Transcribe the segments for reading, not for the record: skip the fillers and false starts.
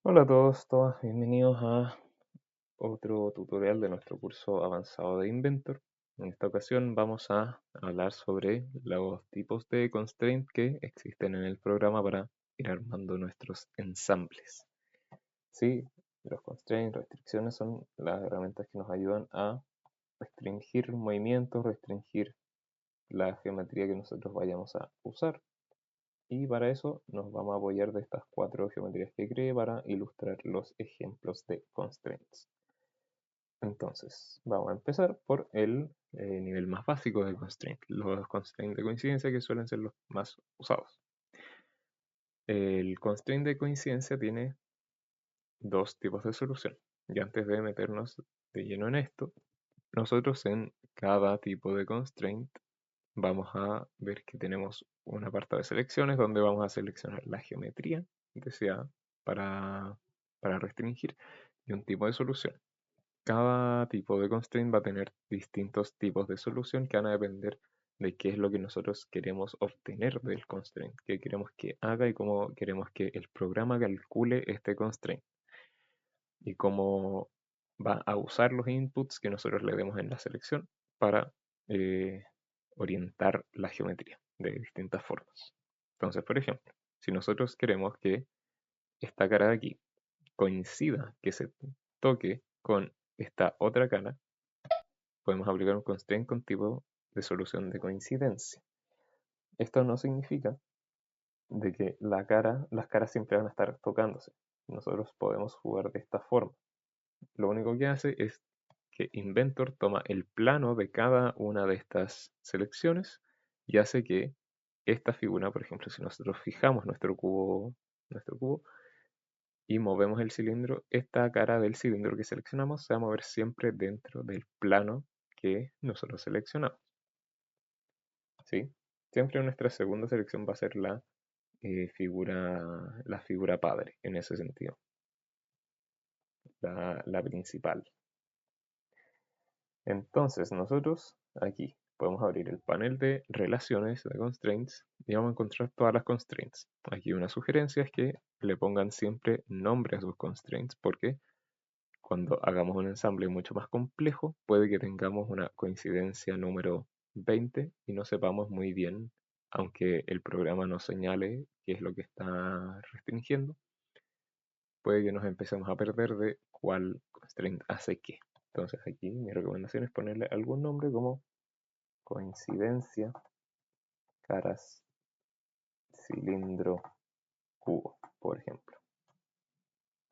Hola a todos, todas, bienvenidos a otro tutorial de nuestro curso avanzado de Inventor. En esta ocasión vamos a hablar sobre los tipos de constraint que existen en el programa para ir armando nuestros ensambles. Sí, los constraints, restricciones son las herramientas que nos ayudan a restringir movimientos, restringir la geometría que nosotros vayamos a usar. Y para eso nos vamos a apoyar de estas cuatro geometrías que creé para ilustrar los ejemplos de constraints. Entonces, vamos a empezar por el nivel más básico de constraint, los constraints de coincidencia que suelen ser los más usados. El constraint de coincidencia tiene dos tipos de solución. Y antes de meternos de lleno en esto, nosotros en cada tipo de constraint vamos a ver que tenemos un apartado de selecciones donde vamos a seleccionar la geometría deseada para restringir y un tipo de solución. Cada tipo de constraint va a tener distintos tipos de solución que van a depender de qué es lo que nosotros queremos obtener del constraint, qué queremos que haga y cómo queremos que el programa calcule este constraint y cómo va a usar los inputs que nosotros le demos en la selección para eh, orientar la geometría de distintas formas. Entonces, por ejemplo, si nosotros queremos que esta cara de aquí coincida, que se toque con esta otra cara, podemos aplicar un constraint con tipo de solución de coincidencia. Esto no significa de que las caras siempre van a estar tocándose. Nosotros podemos jugar de esta forma. Lo único que hace es que Inventor toma el plano de cada una de estas selecciones y hace que esta figura, por ejemplo, si nosotros fijamos nuestro cubo y movemos el cilindro, esta cara del cilindro que seleccionamos se va a mover siempre dentro del plano que nosotros seleccionamos. ¿Sí? Siempre nuestra segunda selección va a ser la figura padre, en ese sentido, la principal. Entonces nosotros aquí podemos abrir el panel de relaciones de constraints y vamos a encontrar todas las constraints. Aquí una sugerencia es que le pongan siempre nombre a sus constraints porque cuando hagamos un ensamble mucho más complejo puede que tengamos una coincidencia número 20 y no sepamos muy bien, aunque el programa nos señale qué es lo que está restringiendo, puede que nos empecemos a perder de cuál constraint hace qué. Entonces aquí mi recomendación es ponerle algún nombre como coincidencia, caras, cilindro, cubo, por ejemplo.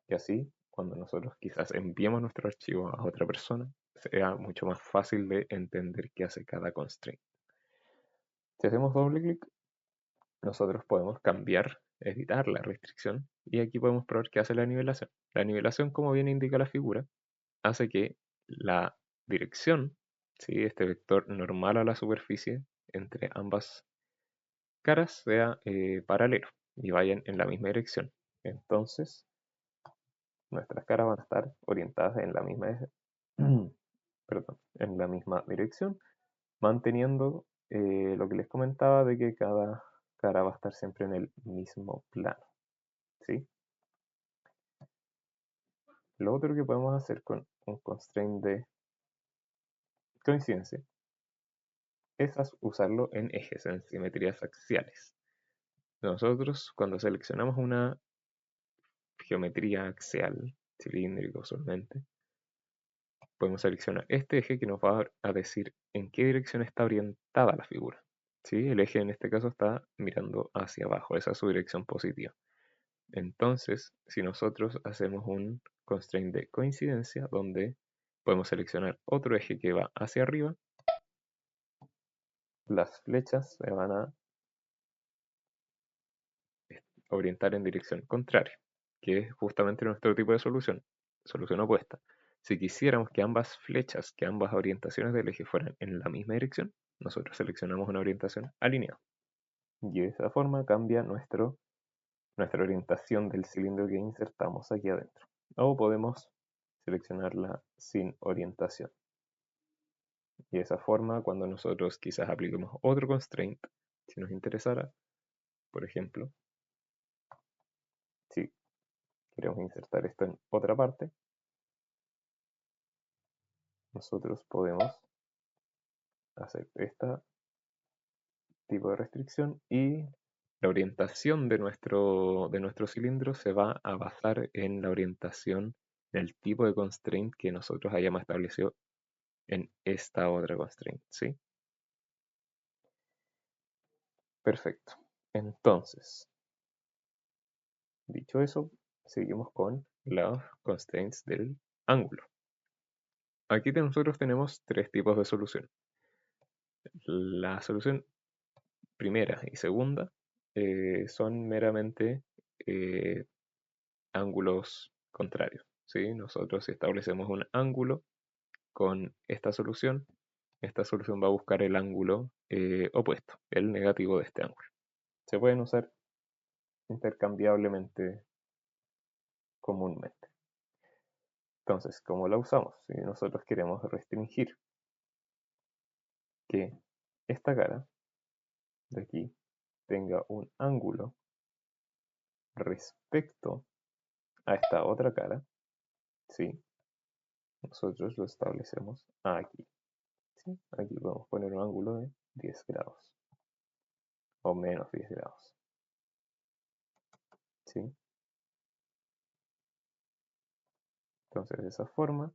Y así, cuando nosotros quizás enviemos nuestro archivo a otra persona, sea mucho más fácil de entender qué hace cada constraint. Si hacemos doble clic, nosotros podemos cambiar, editar la restricción y aquí podemos probar qué hace la nivelación. La nivelación, como bien indica la figura, hace que la dirección, ¿sí? Este vector normal a la superficie entre ambas caras sea paralelo y vayan en la misma dirección. Entonces, nuestras caras van a estar orientadas en la misma, perdón, en la misma dirección, manteniendo lo que les comentaba de que cada cara va a estar siempre en el mismo plano. ¿Sí? Lo otro que podemos hacer con un constraint de coincidencia es usarlo en ejes, en simetrías axiales. Nosotros, cuando seleccionamos una geometría axial, cilíndrica usualmente, podemos seleccionar este eje que nos va a decir en qué dirección está orientada la figura. ¿Sí? El eje en este caso está mirando hacia abajo, esa es su dirección positiva. Entonces, si nosotros hacemos un constraint de coincidencia donde podemos seleccionar otro eje que va hacia arriba, las flechas se van a orientar en dirección contraria, que es justamente nuestro tipo de solución opuesta. Si quisiéramos que ambas flechas, que ambas orientaciones del eje fueran en la misma dirección, nosotros seleccionamos una orientación alineada. Y de esa forma cambia nuestra orientación del cilindro que insertamos aquí adentro. O podemos seleccionarla sin orientación. Y de esa forma, cuando nosotros quizás apliquemos otro constraint, si nos interesara, por ejemplo, si queremos insertar esto en otra parte, nosotros podemos hacer este tipo de restricción y la orientación de nuestro cilindro se va a basar en la orientación del tipo de constraint que nosotros hayamos establecido en esta otra constraint, ¿sí? Perfecto. Entonces, dicho eso, seguimos con los constraints del ángulo. Aquí nosotros tenemos tres tipos de solución. La solución primera y segunda son meramente ángulos contrarios, ¿sí? Nosotros establecemos un ángulo con esta solución va a buscar el ángulo opuesto, el negativo de este ángulo. Se pueden usar intercambiablemente comúnmente. Entonces, ¿cómo la usamos? Si nosotros queremos restringir que esta cara de aquí tenga un ángulo respecto a esta otra cara, ¿sí? Nosotros lo establecemos aquí, ¿sí? Aquí podemos poner un ángulo de 10 grados o menos 10 grados, ¿sí? Entonces, de esa forma,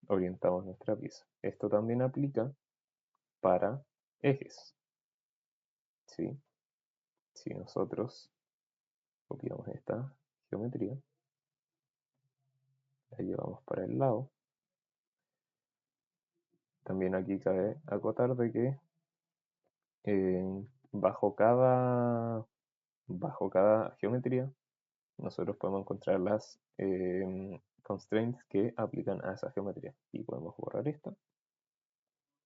orientamos nuestra pieza. Esto también aplica para ejes, ¿sí? Si nosotros copiamos esta geometría, la llevamos para el lado, también aquí cabe acotar de que eh, bajo cada, bajo cada geometría nosotros podemos encontrar las constraints que aplican a esa geometría. Y podemos borrar esto,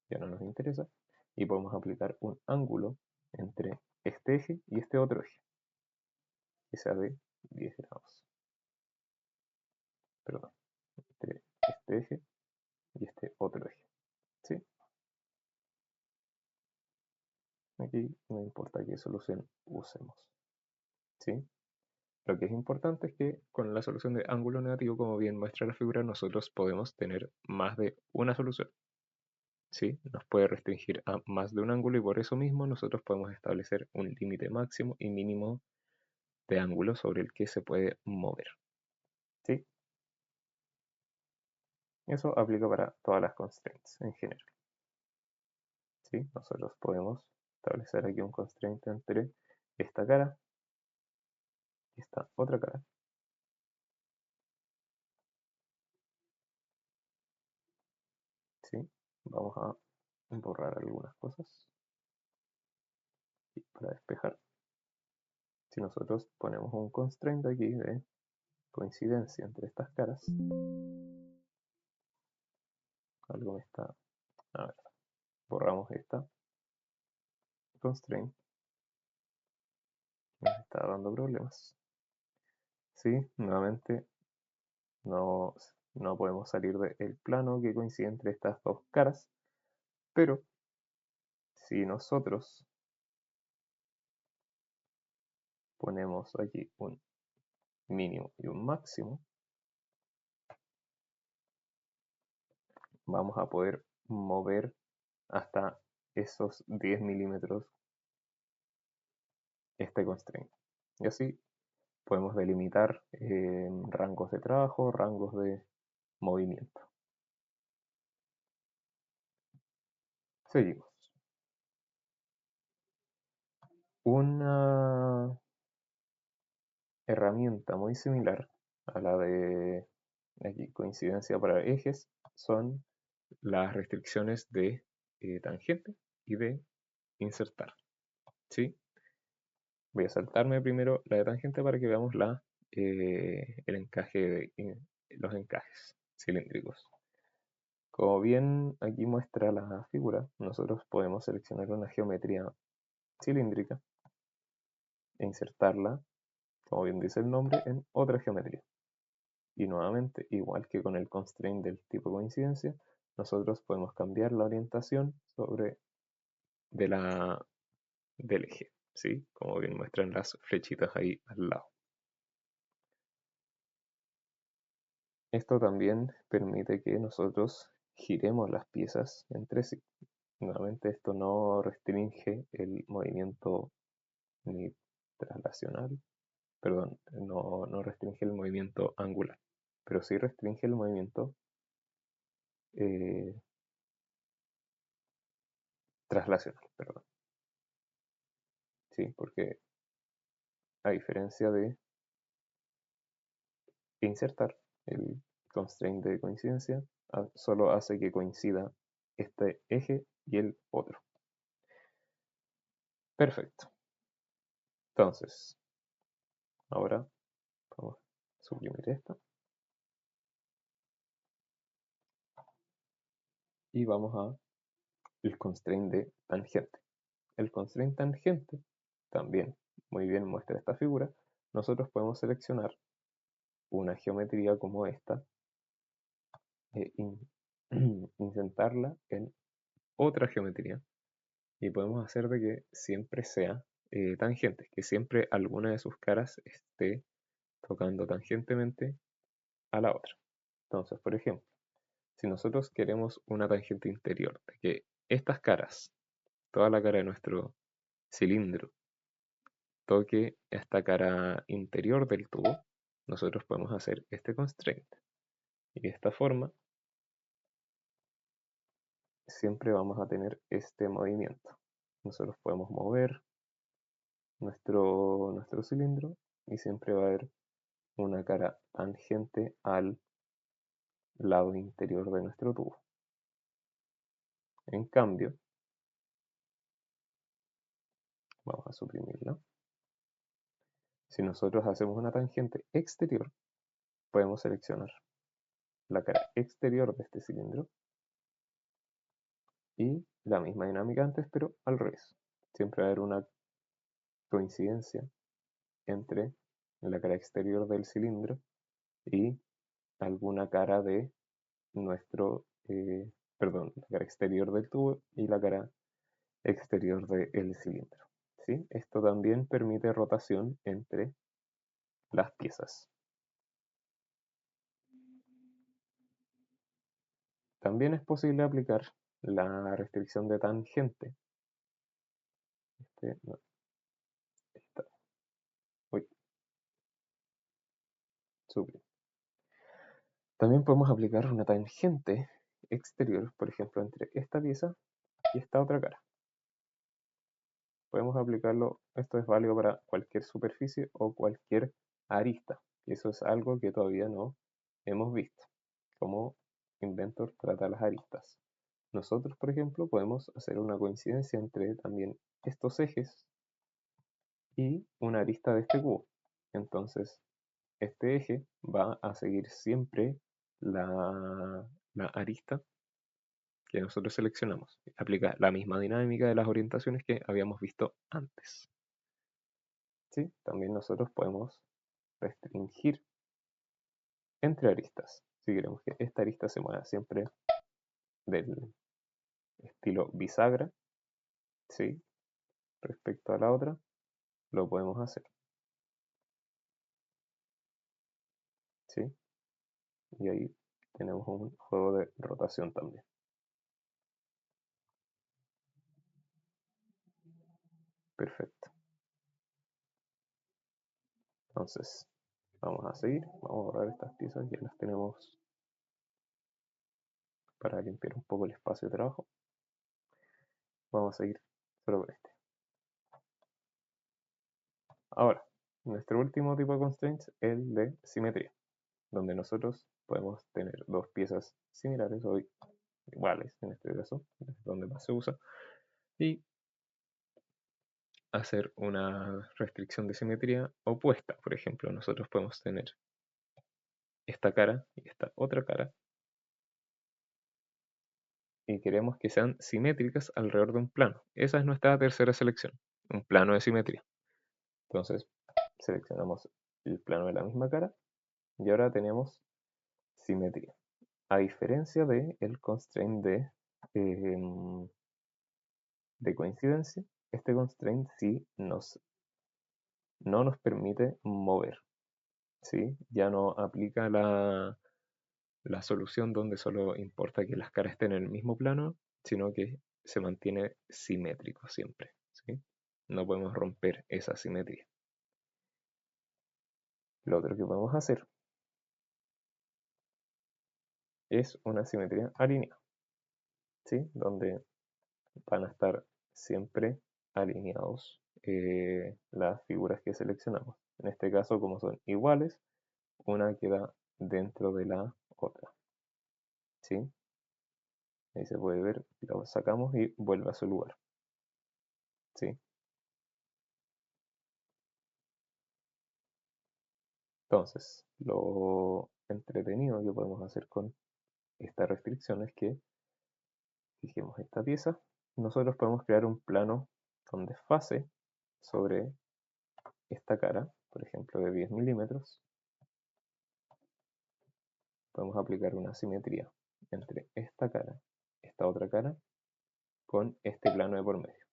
ya no nos interesa, y podemos aplicar un ángulo entre este eje y este otro eje, que sea de 10 grados. Perdón, entre este eje y este otro eje. ¿Sí? Aquí no importa qué solución usemos. ¿Sí? Lo que es importante es que con la solución de ángulo negativo, como bien muestra la figura, nosotros podemos tener más de una solución. ¿Sí? Nos puede restringir a más de un ángulo y por eso mismo nosotros podemos establecer un límite máximo y mínimo de ángulo sobre el que se puede mover. ¿Sí? Eso aplica para todas las constraints en general. ¿Sí? Nosotros podemos establecer aquí un constraint entre esta cara y esta otra cara. ¿Sí? Vamos a borrar algunas cosas y para despejar. Si nosotros ponemos un constraint aquí de coincidencia entre estas caras, algo me está... A ver, borramos esta constraint, nos está dando problemas. Sí, nuevamente no, no podemos salir del plano que coincide entre estas dos caras, pero si nosotros ponemos aquí un mínimo y un máximo, vamos a poder mover hasta esos 10 milímetros este constraint. Y así podemos delimitar rangos de trabajo, rangos de movimiento. Seguimos. Una herramienta muy similar a la de aquí, coincidencia para ejes son las restricciones de tangente y de insertar. ¿Sí? Voy a saltarme primero la de tangente para que veamos el encaje de los encajes cilíndricos. Como bien aquí muestra la figura, nosotros podemos seleccionar una geometría cilíndrica e insertarla, como bien dice el nombre, en otra geometría. Y nuevamente, igual que con el constraint del tipo coincidencia, nosotros podemos cambiar la orientación de del eje, ¿sí? Como bien muestran las flechitas ahí al lado. Esto también permite que nosotros giremos las piezas entre sí. Nuevamente esto no restringe el movimiento ni traslacional, perdón, no restringe el movimiento angular, pero sí restringe el movimiento eh, traslacional, perdón. Sí, porque a diferencia de insertar el constraint de coincidencia, solo hace que coincida este eje y el otro. Perfecto. Entonces, ahora vamos a suprimir esto y vamos a el constraint de tangente. El constraint tangente también muy bien muestra esta figura. Nosotros podemos seleccionar una geometría como esta e insertarla en otra geometría y podemos hacer de que siempre sea tangente, que siempre alguna de sus caras esté tocando tangentemente a la otra. Entonces, por ejemplo, si nosotros queremos una tangente interior, de que estas caras, toda la cara de nuestro cilindro, toque esta cara interior del tubo, nosotros podemos hacer este constraint. Y de esta forma siempre vamos a tener este movimiento. Nosotros podemos mover nuestro cilindro y siempre va a haber una cara tangente al lado interior de nuestro tubo. En cambio, vamos a suprimirla. Si nosotros hacemos una tangente exterior, podemos seleccionar la cara exterior de este cilindro y la misma dinámica antes, pero al revés. Siempre va a haber una coincidencia entre la cara exterior del cilindro y alguna cara de nuestro, perdón, la cara exterior del tubo y la cara exterior del cilindro. ¿Sí? Esto también permite rotación entre las piezas. También es posible aplicar la restricción de tangente. No, esta, uy, suprime. También podemos aplicar una tangente exterior, por ejemplo, entre esta pieza y esta otra cara. Podemos aplicarlo, esto es válido para cualquier superficie o cualquier arista. Y eso es algo que todavía no hemos visto, cómo Inventor trata las aristas. Nosotros, por ejemplo, podemos hacer una coincidencia entre también estos ejes y una arista de este cubo. Entonces, este eje va a seguir siempre la arista que nosotros seleccionamos. Aplica la misma dinámica de las orientaciones que habíamos visto antes. ¿Sí? También nosotros podemos restringir entre aristas. Si queremos que esta arista se mueva siempre del estilo bisagra, ¿sí? Respecto a la otra, lo podemos hacer. ¿Sí? Y ahí tenemos un juego de rotación también. Perfecto. Entonces, vamos a seguir. Vamos a borrar estas piezas. Ya las tenemos para limpiar un poco el espacio de trabajo. Vamos a seguir solo con este. Ahora, nuestro último tipo de constraints es el de simetría, donde nosotros podemos tener dos piezas similares o iguales, en este caso, es donde más se usa, y hacer una restricción de simetría opuesta. Por ejemplo, nosotros podemos tener esta cara y esta otra cara y queremos que sean simétricas alrededor de un plano. Esa es nuestra tercera selección, un plano de simetría. Entonces, seleccionamos el plano de la misma cara y ahora tenemos simetría. A diferencia del constraint de coincidencia, este constraint sí no nos permite mover. ¿Sí? Ya no aplica la solución donde solo importa que las caras estén en el mismo plano, sino que se mantiene simétrico siempre, ¿sí? No podemos romper esa simetría. Lo otro que podemos hacer es una simetría alineada, ¿sí? Donde van a estar siempre alineados las figuras que seleccionamos. En este caso, como son iguales, una queda dentro de la otra, ¿sí? Ahí se puede ver, lo sacamos y vuelve a su lugar, ¿sí? Entonces, lo entretenido que podemos hacer con esta restricción es que fijemos esta pieza, nosotros podemos crear un plano con desfase sobre esta cara, por ejemplo de 10 milímetros. Podemos aplicar una simetría entre esta otra cara, con este plano de por medio.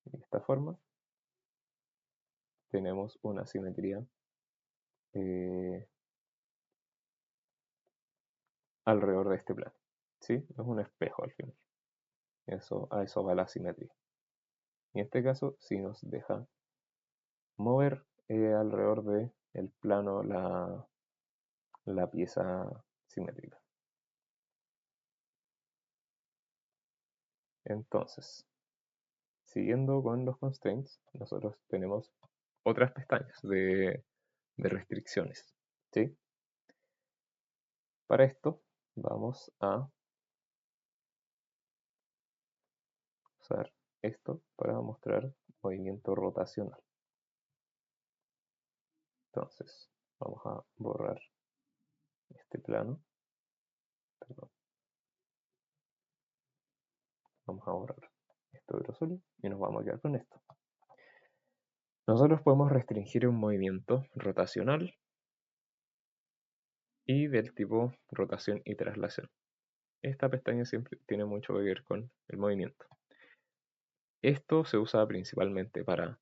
De esta forma tenemos una simetría eh, alrededor de este plano, ¿sí? Es un espejo al final. A eso va la simetría. En este caso, si nos deja mover alrededor de el plano la pieza simétrica. Entonces, siguiendo con los constraints, nosotros tenemos otras pestañas de restricciones, ¿sí? Para esto vamos a usar esto para mostrar movimiento rotacional. Entonces, vamos a borrar este plano, perdón, vamos a borrar esto grosor y nos vamos a quedar con esto. Nosotros podemos restringir un movimiento rotacional y del tipo rotación y traslación. Esta pestaña siempre tiene mucho que ver con el movimiento. Esto se usa principalmente para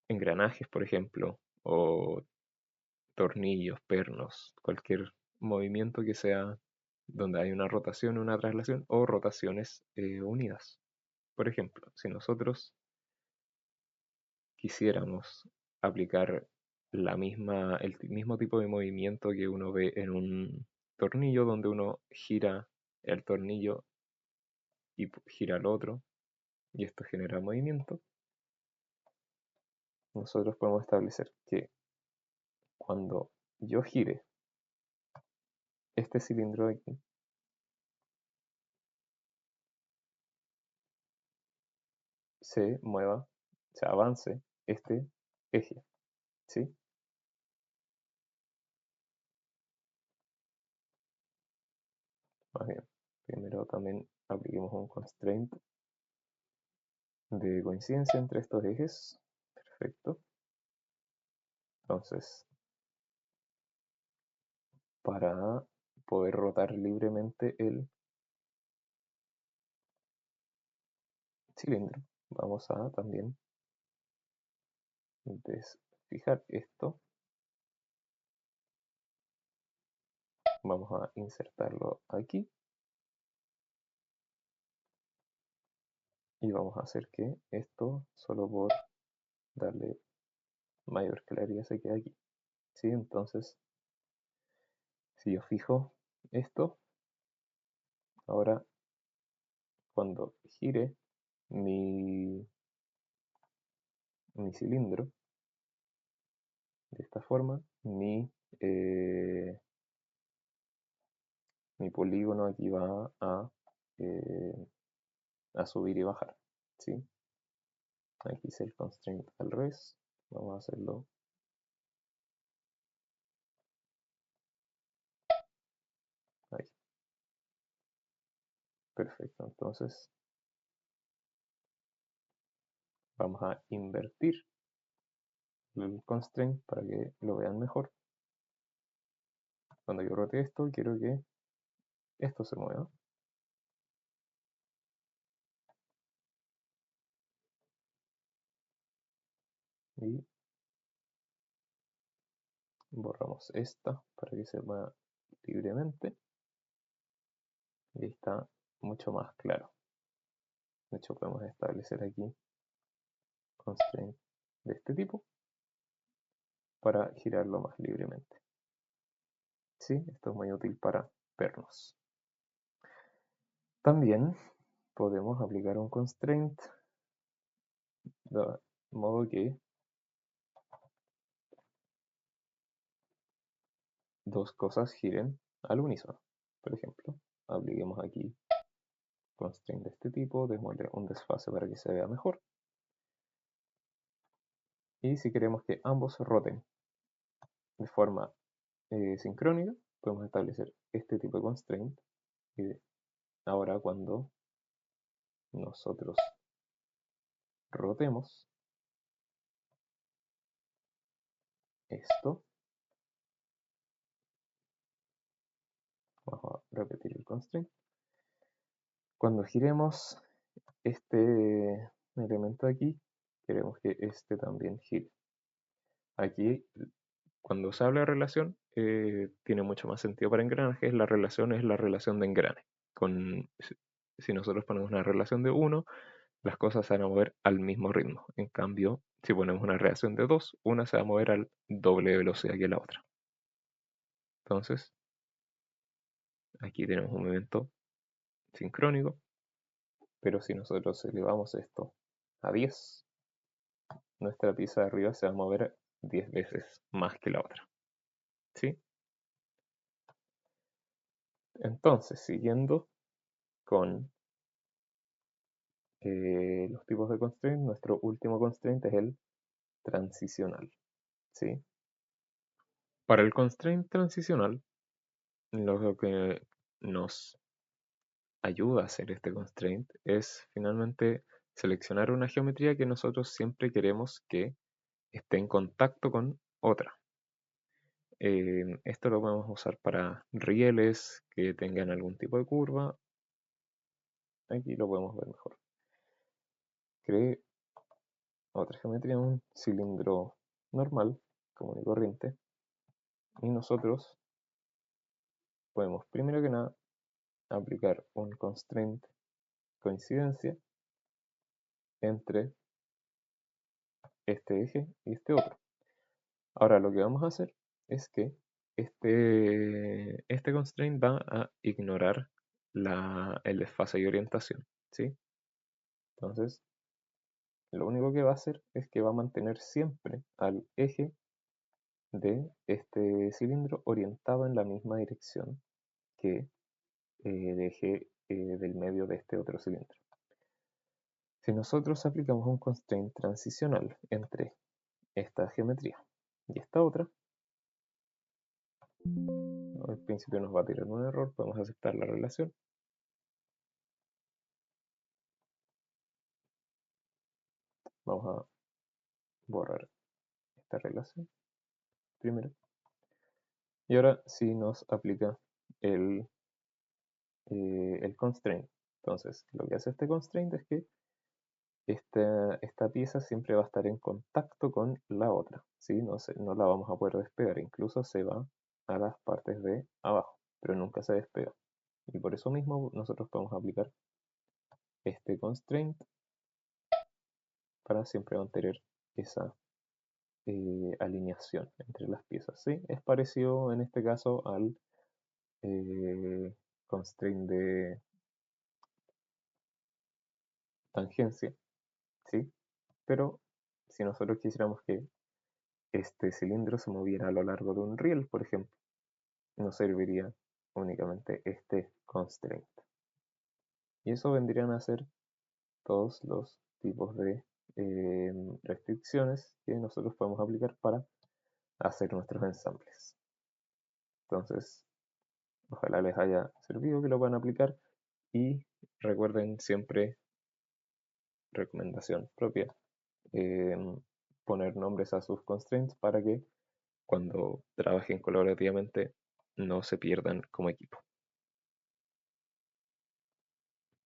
engranajes, por ejemplo, o tornillos, pernos, cualquier movimiento que sea donde hay una rotación, una traslación o rotaciones unidas. Por ejemplo, si nosotros quisiéramos aplicar el mismo tipo de movimiento que uno ve en un tornillo, donde uno gira el tornillo y gira el otro, y esto genera movimiento, nosotros podemos establecer que cuando yo gire este cilindro de aquí, se mueva, se avance este eje, ¿sí? Más bien, primero también apliquemos un constraint de coincidencia entre estos ejes. Perfecto. Entonces, para poder rotar libremente el cilindro, vamos a también desfijar esto. Vamos a insertarlo aquí. Y vamos a hacer que esto, solo por darle mayor claridad, se quede aquí. ¿Sí? Entonces, si yo fijo esto, ahora cuando gire mi, mi cilindro de esta forma, mi polígono aquí va eh, a subir y bajar. ¿Sí? Aquí hice el constraint al revés. Vamos a hacerlo ahí. Perfecto. Entonces vamos a invertir el constraint para que lo vean mejor. Cuando yo rote esto, quiero que esto se mueva. Y borramos esta para que se vea libremente. Y ahí está mucho más claro. De hecho, podemos establecer aquí constraint de este tipo para girarlo más libremente. ¿Sí? Esto es muy útil para vernos. También podemos aplicar un constraint de modo que dos cosas giren al unísono. Por ejemplo, apliquemos aquí constraint de este tipo, démosle un desfase para que se vea mejor. Y si queremos que ambos roten de forma sincrónica, podemos establecer este tipo de constraint. Y ahora cuando nosotros rotemos esto, vamos a repetir el constraint. Cuando giremos este elemento aquí, queremos que este también gire. Aquí, cuando se habla de relación, tiene mucho más sentido para engranajes. La relación es la relación de engrane. Si nosotros ponemos una relación de 1, las cosas se van a mover al mismo ritmo. En cambio, si ponemos una relación de 2, una se va a mover al doble de velocidad que la otra. Entonces, aquí tenemos un movimiento sincrónico, pero si nosotros elevamos esto a 10, nuestra pieza de arriba se va a mover 10 veces más que la otra. ¿Sí? Entonces, siguiendo con los tipos de constraint, nuestro último constraint es el transicional. ¿Sí? Para el constraint transicional, lo que nos ayuda a hacer este constraint es finalmente seleccionar una geometría que nosotros siempre queremos que esté en contacto con otra. Esto lo podemos usar para rieles que tengan algún tipo de curva. Aquí lo podemos ver mejor. Cree otra geometría, un cilindro normal, común y corriente. Y nosotros podemos, primero que nada, aplicar un constraint coincidencia entre este eje y este otro. Ahora lo que vamos a hacer es que este constraint va a ignorar el desfase de orientación, ¿sí? Entonces, lo único que va a hacer es que va a mantener siempre al eje de este cilindro orientado en la misma dirección que el eje del medio de este otro cilindro. Si nosotros aplicamos un constraint transicional entre esta geometría y esta otra, al principio nos va a tirar un error, podemos aceptar la relación. Vamos a borrar esta relación primero. Y ahora sí nos aplica el constraint. Entonces, lo que hace este constraint es que esta pieza siempre va a estar en contacto con la otra, ¿sí? No la vamos a poder despegar, incluso se va a las partes de abajo, pero nunca se despega. Y por eso mismo nosotros podemos aplicar este constraint para siempre mantener esa alineación entre las piezas, ¿sí? Es parecido en este caso al constraint de tangencia, ¿sí? Pero si nosotros quisiéramos que este cilindro se moviera a lo largo de un riel, por ejemplo, nos serviría únicamente este constraint. Y eso vendrían a ser todos los tipos de restricciones que nosotros podemos aplicar para hacer nuestros ensambles. Entonces, ojalá les haya servido, que lo puedan aplicar y recuerden siempre, recomendación propia, poner nombres a sus constraints para que cuando trabajen colaborativamente no se pierdan como equipo.